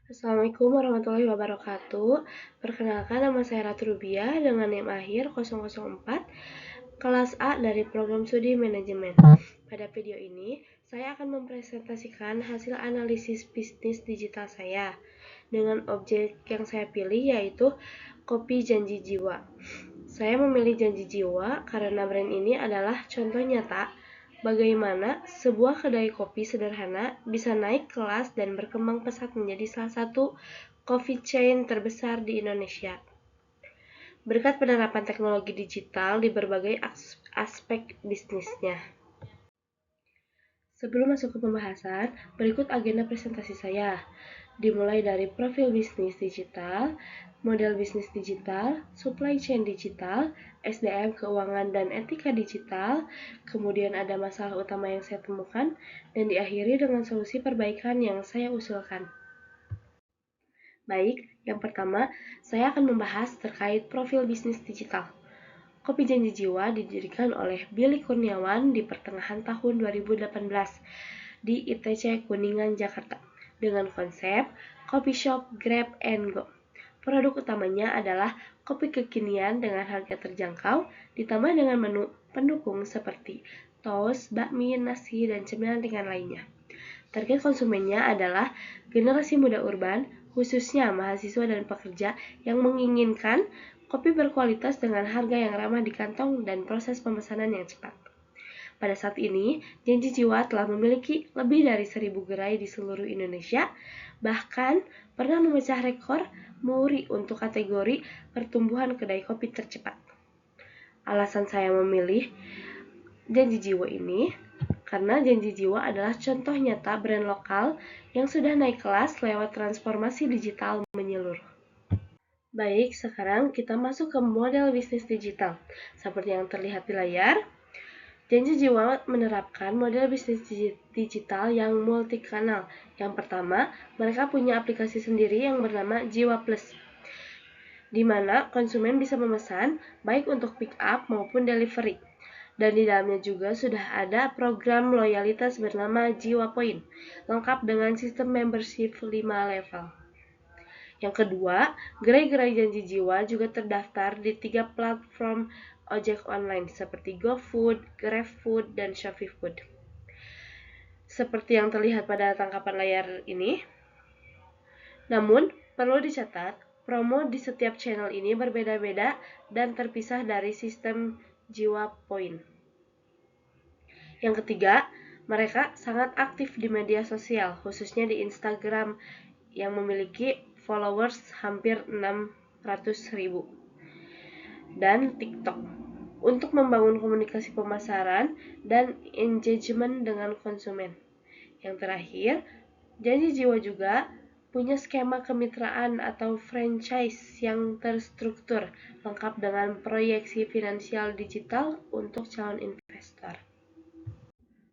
Assalamualaikum warahmatullahi wabarakatuh. Perkenalkan, nama saya Ratu Rubia dengan NIM akhir 004, kelas A dari program studi manajemen. Pada video ini, saya akan mempresentasikan hasil analisis bisnis digital saya dengan objek yang saya pilih yaitu Kopi Janji Jiwa. Saya memilih Janji Jiwa karena brand ini adalah contoh nyata bagaimana sebuah kedai kopi sederhana bisa naik kelas dan berkembang pesat menjadi salah satu coffee chain terbesar di Indonesia. Berkat penerapan teknologi digital di berbagai aspek bisnisnya. Sebelum masuk ke pembahasan, berikut agenda presentasi saya. Dimulai dari profil bisnis digital, model bisnis digital, supply chain digital, SDM keuangan dan etika digital, kemudian ada masalah utama yang saya temukan, dan diakhiri dengan solusi perbaikan yang saya usulkan. Baik, yang pertama, saya akan membahas terkait profil bisnis digital. Kopi Janji Jiwa didirikan oleh Billy Kurniawan di pertengahan tahun 2018 di ITC Kuningan, Jakarta, dengan konsep Coffee Shop Grab and Go. Produk utamanya adalah kopi kekinian dengan harga terjangkau, ditambah dengan menu pendukung seperti toast, bakmi, nasi, dan cemilan ringan lainnya. Target konsumennya adalah generasi muda urban, khususnya mahasiswa dan pekerja yang menginginkan kopi berkualitas dengan harga yang ramah di kantong dan proses pemesanan yang cepat. Pada saat ini, Janji Jiwa telah memiliki lebih dari 1.000 gerai di seluruh Indonesia, bahkan pernah memecah rekor muri untuk kategori pertumbuhan kedai kopi tercepat. Alasan saya memilih Janji Jiwa ini karena Janji Jiwa adalah contoh nyata brand lokal yang sudah naik kelas lewat transformasi digital menyeluruh. Baik, sekarang kita masuk ke model bisnis digital. Seperti yang terlihat di layar, Janji Jiwa menerapkan model bisnis digital yang multi-kanal. Yang pertama, mereka punya aplikasi sendiri yang bernama Jiwa Plus, di mana konsumen bisa memesan baik untuk pick up maupun delivery. Dan di dalamnya juga sudah ada program loyalitas bernama Jiwa Point, lengkap dengan sistem membership 5 level. Yang kedua, gerai-gerai Janji Jiwa juga terdaftar di 3 platform ojek online seperti GoFood, GrabFood, dan Shopee Food. Seperti yang terlihat pada tangkapan layar ini. Namun, perlu dicatat, promo di setiap channel ini berbeda-beda dan terpisah dari sistem Jiwa Point. Yang ketiga, mereka sangat aktif di media sosial, khususnya di Instagram yang memiliki followers hampir 600.000 dan TikTok untuk membangun komunikasi pemasaran dan engagement dengan konsumen. Yang terakhir, Janji Jiwa juga punya skema kemitraan atau franchise yang terstruktur, lengkap dengan proyeksi finansial digital untuk calon investor.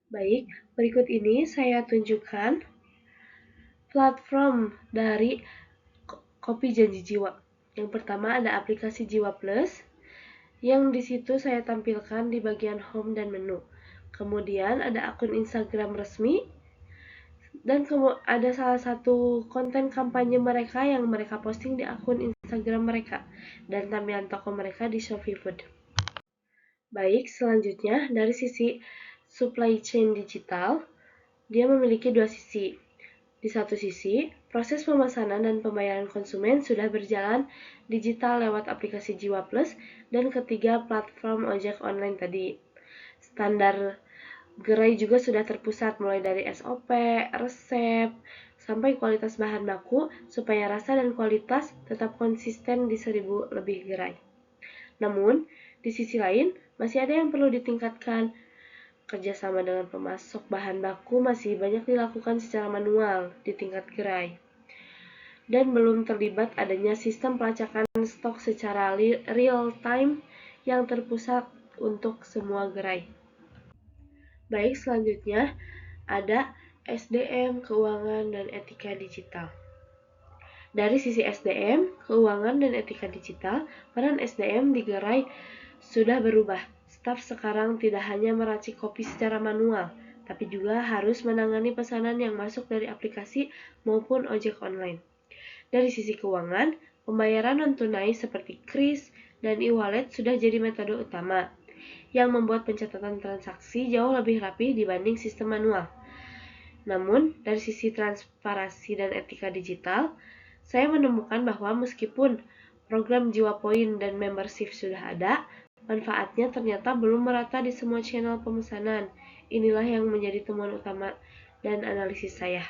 Baik, berikut ini saya tunjukkan platform dari Kopi Janji Jiwa. Yang pertama ada aplikasi Jiwa Plus, yang di situ saya tampilkan di bagian home dan menu. Kemudian ada akun Instagram resmi, dan ada salah satu konten kampanye mereka yang mereka posting di akun Instagram mereka, dan tampilan toko mereka di Shopee Food. Baik, selanjutnya dari sisi supply chain digital, dia memiliki dua sisi. Di satu sisi, proses pemesanan dan pembayaran konsumen sudah berjalan digital lewat aplikasi Jiwa Plus dan ketiga platform ojek online tadi. Standar gerai juga sudah terpusat mulai dari SOP, resep, sampai kualitas bahan baku supaya rasa dan kualitas tetap konsisten di 1.000 lebih gerai. Namun, di sisi lain, masih ada yang perlu ditingkatkan. Kerjasama dengan pemasok bahan baku masih banyak dilakukan secara manual di tingkat gerai. Dan belum terlibat adanya sistem pelacakan stok secara real time yang terpusat untuk semua gerai. Baik, selanjutnya ada SDM, keuangan, dan etika digital. Dari sisi SDM, keuangan, dan etika digital, peran SDM di gerai sudah berubah. Staf sekarang tidak hanya meracik kopi secara manual, tapi juga harus menangani pesanan yang masuk dari aplikasi maupun ojek online. Dari sisi keuangan, pembayaran non-tunai seperti kris dan e-wallet sudah jadi metode utama, yang membuat pencatatan transaksi jauh lebih rapi dibanding sistem manual. Namun, dari sisi transparansi dan etika digital, saya menemukan bahwa meskipun program Jiwa Poin dan membership sudah ada, manfaatnya ternyata belum merata di semua channel pemesanan. Inilah yang menjadi temuan utama dan analisis saya.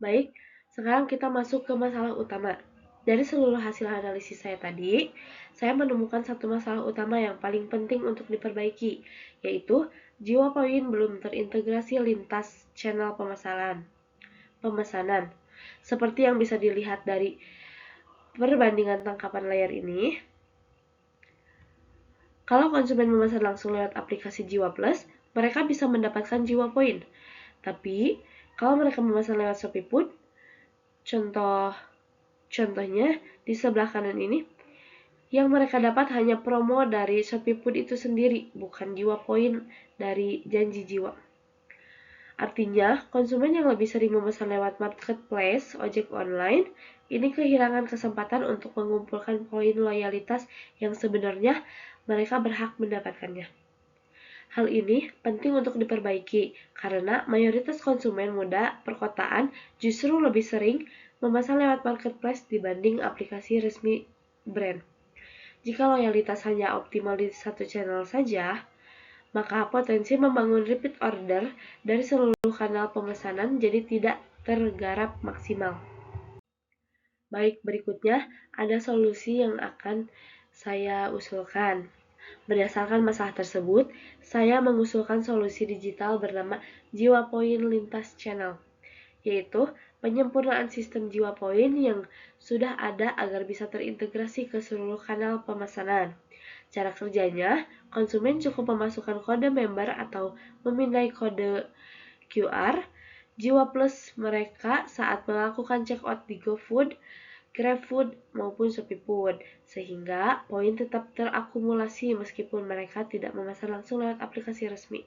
Baik, sekarang kita masuk ke masalah utama. Dari seluruh hasil analisis saya tadi, saya menemukan satu masalah utama yang paling penting untuk diperbaiki, yaitu Jiwa Poin belum terintegrasi lintas channel pemesanan. Seperti yang bisa dilihat dari perbandingan tangkapan layar ini, kalau konsumen memesan langsung lewat aplikasi Jiwa Plus, mereka bisa mendapatkan Jiwa Poin. Tapi, kalau mereka memesan lewat Shopee Food, contohnya di sebelah kanan ini, yang mereka dapat hanya promo dari Shopee Food itu sendiri, bukan Jiwa Poin dari janji jiwa. Artinya, konsumen yang lebih sering memesan lewat marketplace ojek online ini kehilangan kesempatan untuk mengumpulkan poin loyalitas yang sebenarnya mereka berhak mendapatkannya. Hal ini penting untuk diperbaiki karena mayoritas konsumen muda perkotaan justru lebih sering memesan lewat marketplace dibanding aplikasi resmi brand. Jika loyalitas hanya optimal di satu channel saja, maka potensi membangun repeat order dari seluruh kanal pemesanan jadi tidak tergarap maksimal. Baik, berikutnya ada solusi yang akan saya usulkan. Berdasarkan masalah tersebut, saya mengusulkan solusi digital bernama Jiwa Poin Lintas Channel, yaitu penyempurnaan sistem Jiwa Poin yang sudah ada agar bisa terintegrasi ke seluruh kanal pemesanan. Cara kerjanya, konsumen cukup memasukkan kode member atau memindai kode QR Jiwa Plus mereka saat melakukan checkout di GoFood, GrabFood, maupun Shopee Food, sehingga poin tetap terakumulasi meskipun mereka tidak memesan langsung lewat aplikasi resmi.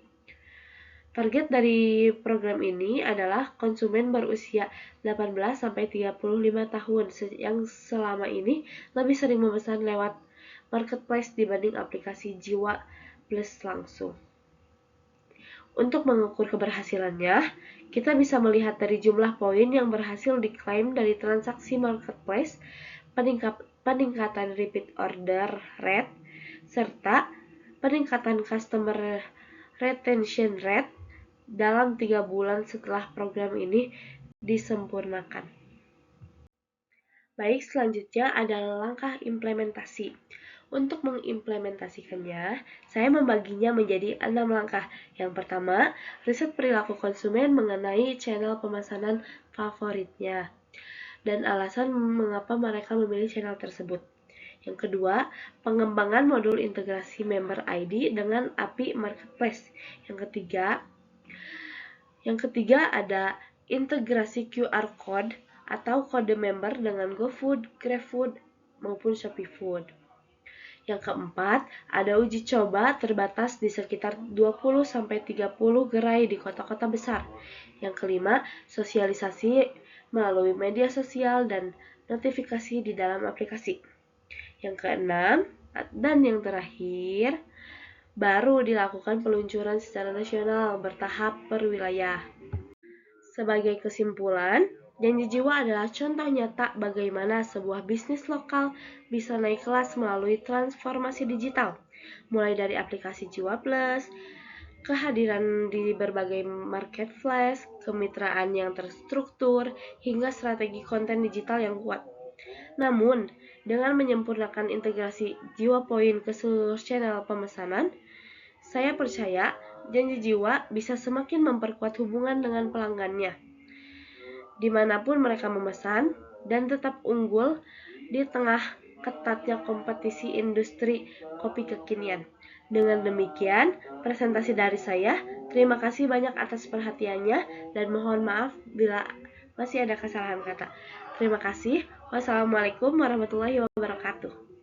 Target dari program ini adalah konsumen berusia 18-35 tahun yang selama ini lebih sering memesan lewat marketplace dibanding aplikasi Jiwa Plus langsung. Untuk mengukur keberhasilannya, kita bisa melihat dari jumlah poin yang berhasil diklaim dari transaksi marketplace, peningkatan repeat order rate, serta peningkatan customer retention rate dalam 3 bulan setelah program ini disempurnakan. Baik, selanjutnya adalah langkah implementasi. Untuk mengimplementasikannya, saya membaginya menjadi 6 langkah. Yang pertama, riset perilaku konsumen mengenai channel pemesanan favoritnya dan alasan mengapa mereka memilih channel tersebut. Yang kedua, pengembangan modul integrasi member ID dengan API Marketplace. Yang ketiga ada integrasi QR Code atau kode member dengan GoFood, GrabFood, maupun Shopee Food. Yang keempat, ada uji coba terbatas di sekitar 20-30 gerai di kota-kota besar. Yang kelima, sosialisasi melalui media sosial dan notifikasi di dalam aplikasi. Yang keenam, dan yang terakhir, baru dilakukan peluncuran secara nasional bertahap per wilayah. Sebagai kesimpulan, janji jiwa adalah contoh nyata bagaimana sebuah bisnis lokal bisa naik kelas melalui transformasi digital, mulai dari aplikasi Jiwa Plus, kehadiran di berbagai marketplace, kemitraan yang terstruktur, hingga strategi konten digital yang kuat. Namun, dengan menyempurnakan integrasi Jiwa Poin ke seluruh channel pemesanan, saya percaya janji jiwa bisa semakin memperkuat hubungan dengan pelanggannya, dimanapun mereka memesan, dan tetap unggul di tengah ketatnya kompetisi industri kopi kekinian. Dengan demikian, presentasi dari saya. Terima kasih banyak atas perhatiannya dan mohon maaf bila masih ada kesalahan kata. Terima kasih. Wassalamualaikum warahmatullahi wabarakatuh.